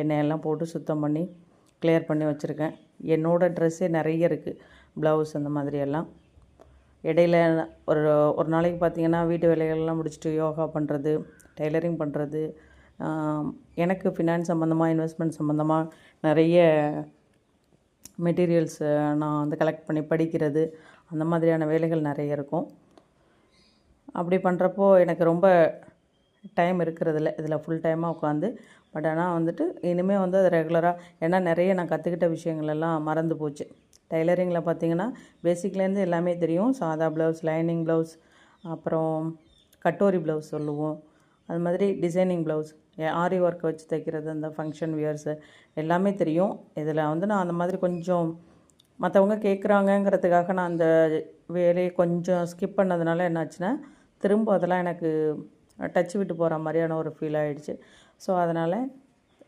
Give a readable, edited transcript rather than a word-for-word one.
எண்ணெயெல்லாம் போட்டு சுத்தம் பண்ணி கிளியர் பண்ணி வச்சுருக்கேன். என்னோடய ட்ரெஸ்ஸே நிறைய இருக்குது, ப்ளவுஸ் அந்த மாதிரியெல்லாம். இடையில ஒரு ஒரு நாளைக்கு பார்த்திங்கன்னா வீட்டு வேலைகள்லாம் முடிச்சுட்டு யோகா பண்ணுறது, டெய்லரிங் பண்ணுறது, எனக்கு ஃபினான்ஸ் சம்மந்தமாக, இன்வெஸ்ட்மெண்ட் சம்மந்தமாக நிறைய மெட்டீரியல்ஸு நான் வந்து கலெக்ட் பண்ணி படிக்கிறது, அந்த மாதிரியான வேலைகள் நிறைய இருக்கும். அப்படி பண்ணுறப்போ எனக்கு ரொம்ப டைம் இருக்கிறதில்ல இதில் ஃபுல் டைமாக உட்காந்து. பட் ஆனால் வந்துட்டு இனிமேல் வந்து அது ரெகுலராக, ஏன்னா நிறைய நான் கற்றுக்கிட்ட விஷயங்கள் எல்லாம் மறந்து போச்சு. டைலரிங்கில் பார்த்திங்கன்னா பேசிக்லேருந்து எல்லாமே தெரியும். சாதா ப்ளவுஸ், லைனிங் ப்ளவுஸ், அப்புறம் கட்டோரி ப்ளவுஸ் சொல்லுவோம், அது மாதிரி டிசைனிங் ப்ளவுஸ், ஆரி ஒர்க் வச்சு தைக்கிறது, அந்த ஃபங்க்ஷன் வியர்ஸு எல்லாமே தெரியும். இதில் வந்து நான் அந்த மாதிரி கொஞ்சம் மற்றவங்க கேட்குறாங்கங்கிறதுக்காக நான் அந்த வேலையை கொஞ்சம் ஸ்கிப் பண்ணதுனால என்னாச்சுன்னா, திரும்ப அதெல்லாம் எனக்கு டச் விட்டு போகிற மாதிரியான ஒரு ஃபீல் ஆகிடுச்சு. ஸோ அதனால்